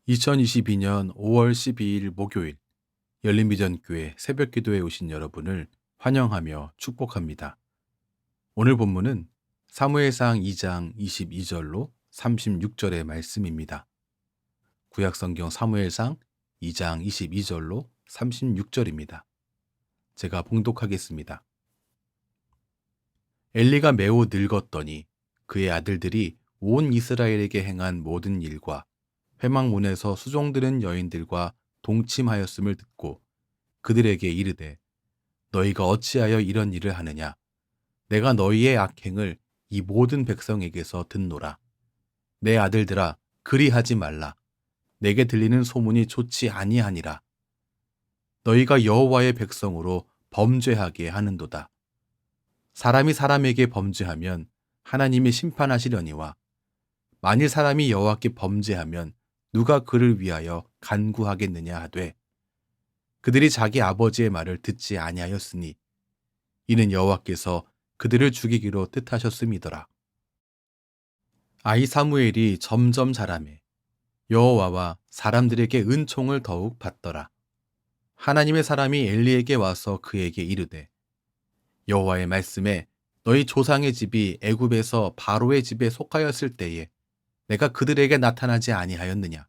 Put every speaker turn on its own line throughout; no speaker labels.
2022년 5월 12일 목요일 열린비전교회 새벽기도에 오신 여러분을 환영하며 축복합니다. 오늘 본문은 사무엘상 2장 22절로 36절의 말씀입니다. 구약성경 사무엘상 2장 22절로 36절입니다. 제가 봉독하겠습니다. 엘리가 매우 늙었더니 그의 아들들이 온 이스라엘에게 행한 모든 일과 회막문에서 수종드는 여인들과 동침하였음을 듣고 그들에게 이르되 너희가 어찌하여 이런 일을 하느냐? 내가 너희의 악행을 이 모든 백성에게서 듣노라. 내 아들들아 그리하지 말라. 내게 들리는 소문이 좋지 아니하니라. 너희가 여호와의 백성으로 범죄하게 하는도다. 사람이 사람에게 범죄하면 하나님이 심판하시려니와 만일 사람이 여호와께 범죄하면 누가 그를 위하여 간구하겠느냐 하되 그들이 자기 아버지의 말을 듣지 아니하였으니 이는 여호와께서 그들을 죽이기로 뜻하셨음이더라. 아이 사무엘이 점점 자라매 여호와와 사람들에게 은총을 더욱 받더라. 하나님의 사람이 엘리에게 와서 그에게 이르되 여호와의 말씀에 너희 조상의 집이 애굽에서 바로의 집에 속하였을 때에 내가 그들에게 나타나지 아니하였느냐?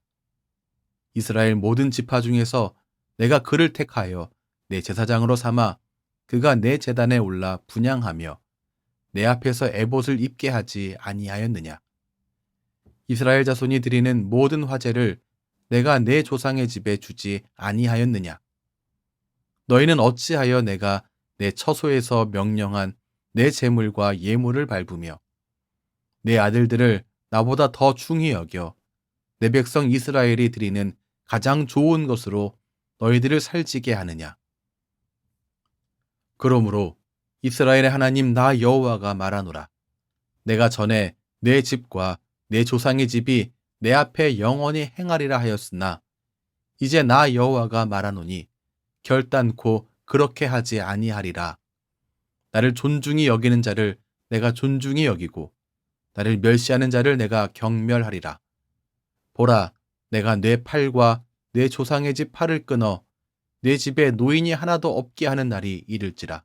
이스라엘 모든 지파 중에서 내가 그를 택하여 내 제사장으로 삼아 그가 내 제단에 올라 분향하며 내 앞에서 에봇을 입게 하지 아니하였느냐? 이스라엘 자손이 드리는 모든 화제를 내가 내 조상의 집에 주지 아니하였느냐? 너희는 어찌하여 내가 내 처소에서 명령한 내 제물과 예물을 밟으며 내 아들들을 나보다 더 중히 여겨 내 백성 이스라엘이 드리는 가장 좋은 것으로 너희들을 살찌게 하느냐? 그러므로 이스라엘의 하나님 나 여호와가 말하노라. 내가 전에 내 집과 내 조상의 집이 내 앞에 영원히 행하리라 하였으나 이제 나 여호와가 말하노니 결단코 그렇게 하지 아니하리라. 나를 존중히 여기는 자를 내가 존중히 여기고 나를 멸시하는 자를 내가 경멸하리라. 보라, 내가 내 팔과 내 조상의 집 팔을 끊어 내 집에 노인이 하나도 없게 하는 날이 이를지라.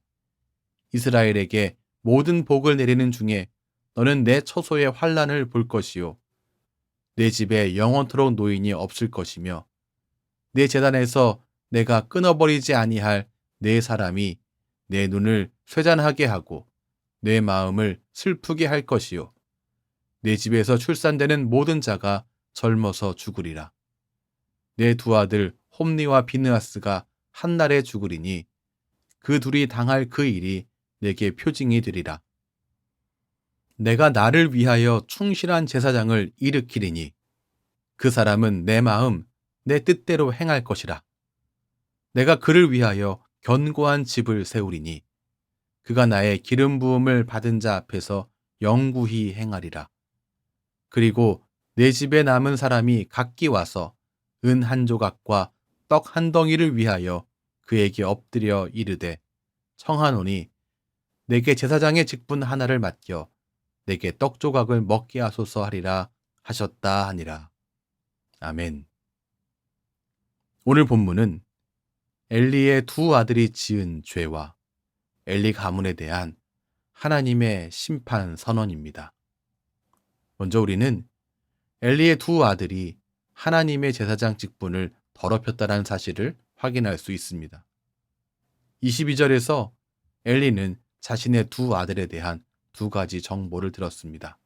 이스라엘에게 모든 복을 내리는 중에 너는 내 처소의 환난을 볼 것이요 내 집에 영원토록 노인이 없을 것이며 내 제단에서 내가 끊어버리지 아니할 내 사람이 내 눈을 쇠잔하게 하고 내 마음을 슬프게 할 것이요 내 집에서 출산되는 모든 자가 젊어서 죽으리라. 내 두 아들 홈니와 비느하스가 한날에 죽으리니 그 둘이 당할 그 일이 내게 표징이 되리라. 내가 나를 위하여 충실한 제사장을 일으키리니 그 사람은 내 마음, 내 뜻대로 행할 것이라. 내가 그를 위하여 견고한 집을 세우리니 그가 나의 기름 부음을 받은 자 앞에서 영구히 행하리라. 그리고 내 집에 남은 사람이 각기 와서 은 한 조각과 떡 한 덩이를 위하여 그에게 엎드려 이르되 청하노니 내게 제사장의 직분 하나를 맡겨 내게 떡 조각을 먹게 하소서 하리라 하셨다 하니라. 아멘. 오늘 본문은 엘리의 두 아들이 지은 죄와 엘리 가문에 대한 하나님의 심판 선언입니다. 먼저 우리는 엘리의 두 아들이 하나님의 제사장 직분을 더럽혔다는 사실을 확인할 수 있습니다. 22절에서 엘리는 자신의 두 아들에 대한 두 가지 정보를 들었습니다.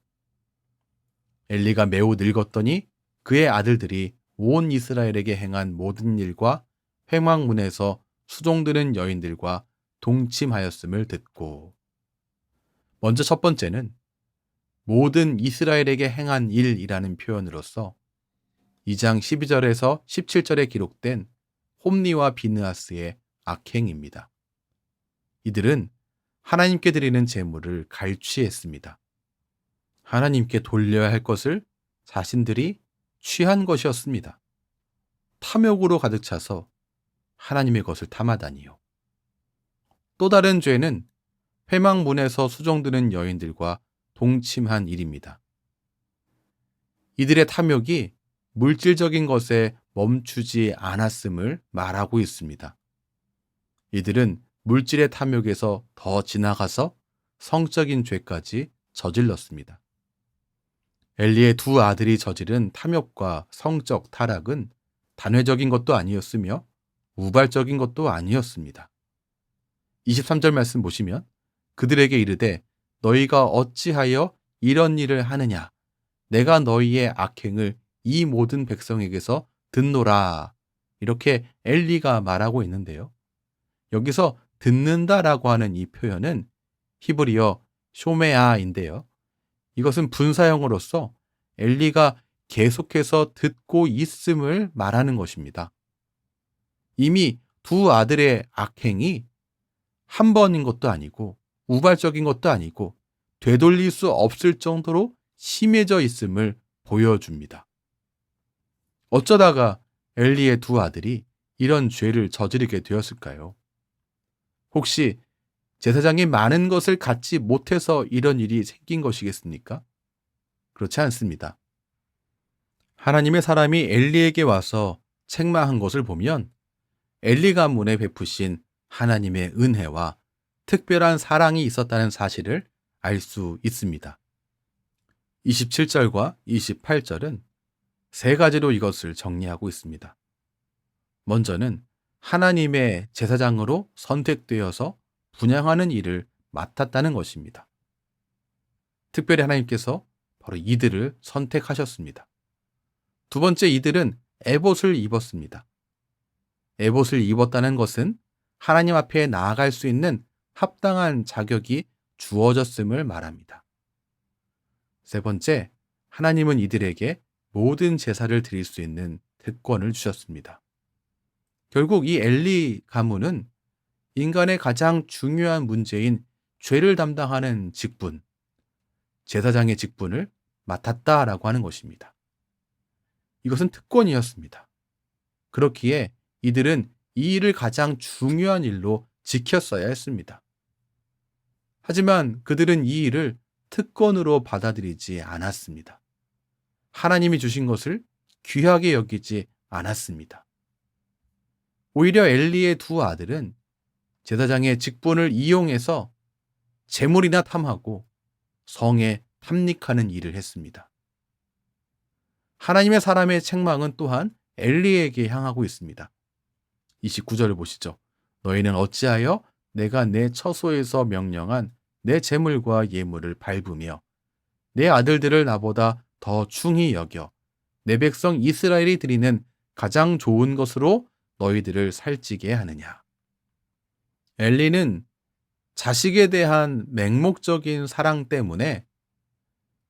엘리가 매우 늙었더니 그의 아들들이 온 이스라엘에게 행한 모든 일과 회막문에서 수종드는 여인들과 동침하였음을 듣고 먼저 첫 번째는 모든 이스라엘에게 행한 일이라는 표현으로서 2장 12절에서 17절에 기록된 홈니와 비느하스의 악행입니다. 이들은 하나님께 드리는 제물을 갈취했습니다. 하나님께 돌려야 할 것을 자신들이 취한 것이었습니다. 탐욕으로 가득 차서 하나님의 것을 탐하다니요. 또 다른 죄는 회막문에서 수종드는 여인들과 동침한 일입니다. 이들의 탐욕이 물질적인 것에 멈추지 않았음을 말하고 있습니다. 이들은 물질의 탐욕에서 더 지나가서 성적인 죄까지 저질렀습니다. 엘리의 두 아들이 저지른 탐욕과 성적 타락은 단회적인 것도 아니었으며 우발적인 것도 아니었습니다. 23절 말씀 보시면 그들에게 이르되 너희가 어찌하여 이런 일을 하느냐 내가 너희의 악행을 이 모든 백성에게서 듣노라 이렇게 엘리가 말하고 있는데요. 여기서 듣는다라고 하는 이 표현은 히브리어 쇼메아인데요. 이것은 분사형으로서 엘리가 계속해서 듣고 있음을 말하는 것입니다. 이미 두 아들의 악행이 한 번인 것도 아니고 우발적인 것도 아니고 되돌릴 수 없을 정도로 심해져 있음을 보여줍니다. 어쩌다가 엘리의 두 아들이 이런 죄를 저지르게 되었을까요? 혹시 제사장이 많은 것을 갖지 못해서 이런 일이 생긴 것이겠습니까? 그렇지 않습니다. 하나님의 사람이 엘리에게 와서 책망한 것을 보면 엘리 가문에 베푸신 하나님의 은혜와 특별한 사랑이 있었다는 사실을 알 수 있습니다. 27절과 28절은 세 가지로 이것을 정리하고 있습니다. 먼저는 하나님의 제사장으로 선택되어서 분향하는 일을 맡았다는 것입니다. 특별히 하나님께서 바로 이들을 선택하셨습니다. 두 번째, 이들은 에봇을 입었습니다. 에봇을 입었다는 것은 하나님 앞에 나아갈 수 있는 합당한 자격이 주어졌음을 말합니다. 세 번째, 하나님은 이들에게 모든 제사를 드릴 수 있는 특권을 주셨습니다. 결국 이 엘리 가문은 인간의 가장 중요한 문제인 죄를 담당하는 직분, 제사장의 직분을 맡았다라고 하는 것입니다. 이것은 특권이었습니다. 그렇기에 이들은 이 일을 가장 중요한 일로 지켰어야 했습니다. 하지만 그들은 이 일을 특권으로 받아들이지 않았습니다. 하나님이 주신 것을 귀하게 여기지 않았습니다. 오히려 엘리의 두 아들은 제사장의 직분을 이용해서 재물이나 탐하고 성에 탐닉하는 일을 했습니다. 하나님의 사람의 책망은 또한 엘리에게 향하고 있습니다. 29절을 보시죠. 너희는 어찌하여 내가 내 처소에서 명령한 내 재물과 예물을 밟으며 내 아들들을 나보다 더 충히 여겨 내 백성 이스라엘이 드리는 가장 좋은 것으로 너희들을 살찌게 하느냐. 엘리는 자식에 대한 맹목적인 사랑 때문에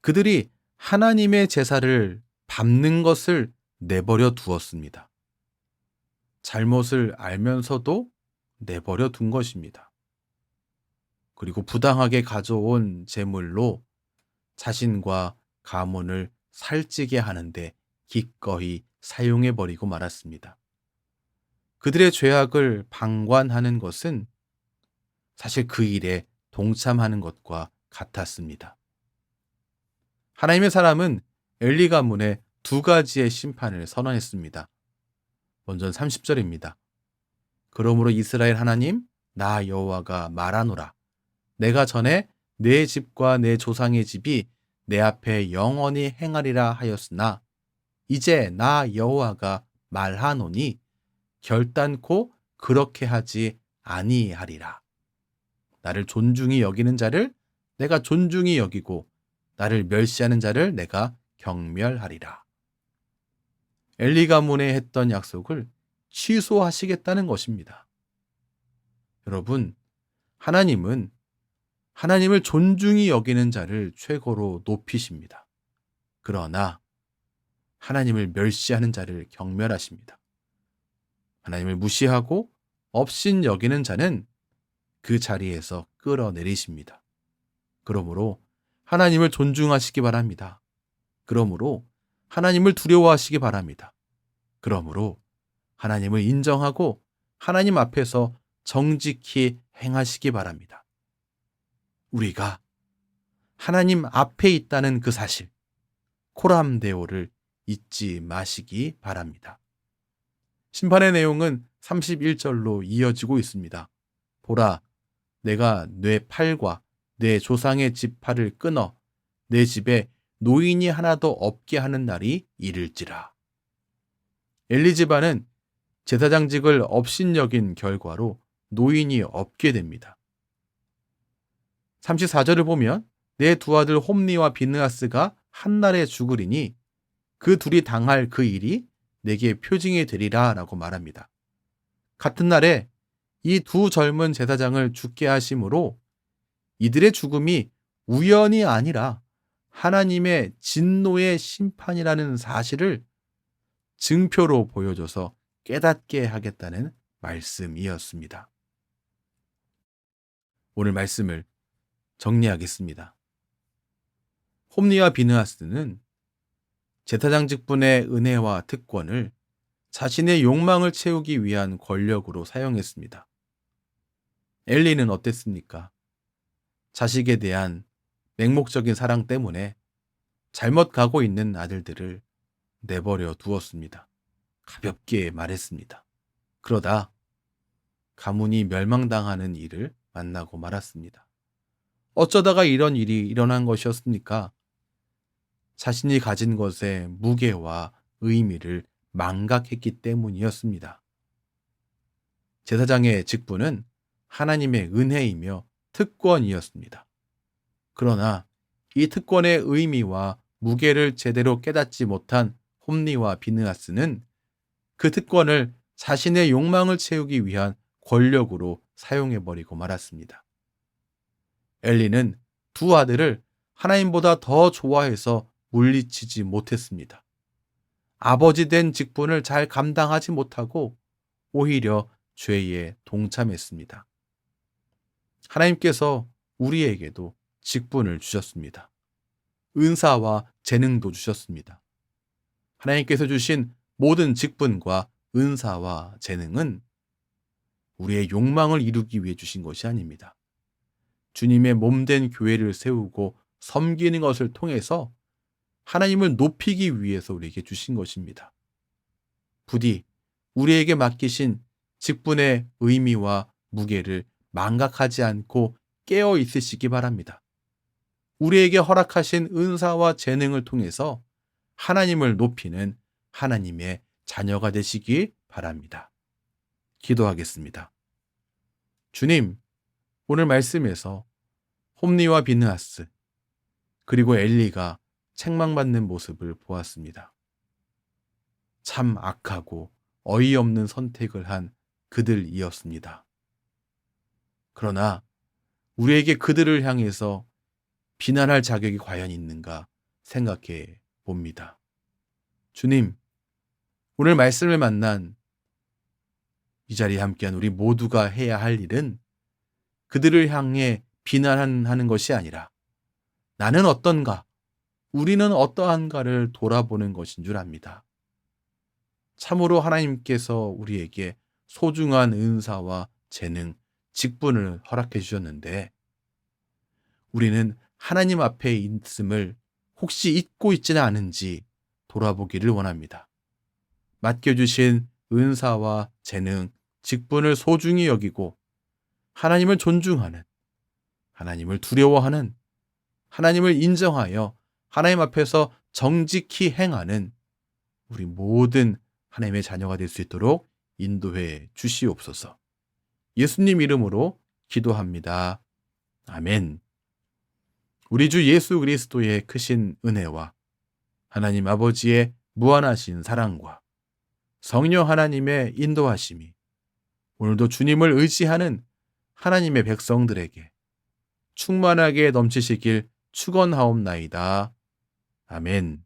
그들이 하나님의 제사를 밟는 것을 내버려 두었습니다. 잘못을 알면서도 내버려 둔 것입니다. 그리고 부당하게 가져온 재물로 자신과 가문을 살찌게 하는데 기꺼이 사용해버리고 말았습니다. 그들의 죄악을 방관하는 것은 사실 그 일에 동참하는 것과 같았습니다. 하나님의 사람은 엘리 가문에 두 가지의 심판을 선언했습니다. 먼저 30절입니다. 그러므로 이스라엘 하나님 나 여호와가 말하노라. 내가 전에 내 집과 내 조상의 집이 내 앞에 영원히 행하리라 하였으나 이제 나 여호와가 말하노니 결단코 그렇게 하지 아니하리라. 나를 존중히 여기는 자를 내가 존중히 여기고 나를 멸시하는 자를 내가 경멸하리라. 엘리 가문에 했던 약속을 취소하시겠다는 것입니다. 여러분, 하나님은 하나님을 존중히 여기는 자를 최고로 높이십니다. 그러나 하나님을 멸시하는 자를 경멸하십니다. 하나님을 무시하고 업신 여기는 자는 그 자리에서 끌어내리십니다. 그러므로 하나님을 존중하시기 바랍니다. 그러므로 하나님을 두려워하시기 바랍니다. 그러므로 하나님을 인정하고 하나님 앞에서 정직히 행하시기 바랍니다. 우리가 하나님 앞에 있다는 그 사실, 코람데오를 잊지 마시기 바랍니다. 심판의 내용은 31절로 이어지고 있습니다. 보라, 내가 내 팔과 내 조상의 지팔을 끊어 내 집에 노인이 하나도 없게 하는 날이 이를지라. 엘리 집안은 제사장직을 업신여긴 결과로 노인이 없게 됩니다. 34절을 보면 내 두 아들 홈니와 비느하스가 한날에 죽으리니 그 둘이 당할 그 일이 내게 표징이 되리라 라고 말합니다. 같은 날에 이 두 젊은 제사장을 죽게 하심으로 이들의 죽음이 우연이 아니라 하나님의 진노의 심판이라는 사실을 증표로 보여줘서 깨닫게 하겠다는 말씀이었습니다. 오늘 말씀을 정리하겠습니다. 홈니와 비느하스는 제사장 직분의 은혜와 특권을 자신의 욕망을 채우기 위한 권력으로 사용했습니다. 엘리는 어땠습니까? 자식에 대한 맹목적인 사랑 때문에 잘못 가고 있는 아들들을 내버려 두었습니다. 가볍게 말했습니다. 그러다 가문이 멸망당하는 일을 만나고 말았습니다. 어쩌다가 이런 일이 일어난 것이었습니까? 자신이 가진 것의 무게와 의미를 망각했기 때문이었습니다. 제사장의 직분은 하나님의 은혜이며 특권이었습니다. 그러나 이 특권의 의미와 무게를 제대로 깨닫지 못한 홈니와 비느하스는 그 특권을 자신의 욕망을 채우기 위한 권력으로 사용해버리고 말았습니다. 엘리는 두 아들을 하나님보다 더 좋아해서 물리치지 못했습니다. 아버지 된 직분을 잘 감당하지 못하고 오히려 죄에 동참했습니다. 하나님께서 우리에게도 직분을 주셨습니다. 은사와 재능도 주셨습니다. 하나님께서 주신 모든 직분과 은사와 재능은 우리의 욕망을 이루기 위해 주신 것이 아닙니다. 주님의 몸된 교회를 세우고 섬기는 것을 통해서 하나님을 높이기 위해서 우리에게 주신 것입니다. 부디 우리에게 맡기신 직분의 의미와 무게를 망각하지 않고 깨어 있으시기 바랍니다. 우리에게 허락하신 은사와 재능을 통해서 하나님을 높이는 하나님의 자녀가 되시기 바랍니다. 기도하겠습니다. 주님, 오늘 말씀에서 홈니와 비느하스 그리고 엘리가 책망받는 모습을 보았습니다. 참 악하고 어이없는 선택을 한 그들이었습니다. 그러나 우리에게 그들을 향해서 비난할 자격이 과연 있는가 생각해 봅니다. 주님, 오늘 말씀을 만난 이 자리에 함께한 우리 모두가 해야 할 일은 그들을 향해 비난하는 것이 아니라 나는 어떤가, 우리는 어떠한가를 돌아보는 것인 줄 압니다. 참으로 하나님께서 우리에게 소중한 은사와 재능, 직분을 허락해 주셨는데 우리는 하나님 앞에 있음을 혹시 잊고 있지는 않은지 돌아보기를 원합니다. 맡겨주신 은사와 재능, 직분을 소중히 여기고 하나님을 존중하는, 하나님을 두려워하는, 하나님을 인정하여 하나님 앞에서 정직히 행하는 우리 모든 하나님의 자녀가 될 수 있도록 인도해 주시옵소서. 예수님 이름으로 기도합니다. 아멘. 우리 주 예수 그리스도의 크신 은혜와 하나님 아버지의 무한하신 사랑과 성령 하나님의 인도하심이 오늘도 주님을 의지하는 하나님의 백성들에게 충만하게 넘치시길 축원하옵나이다. 아멘.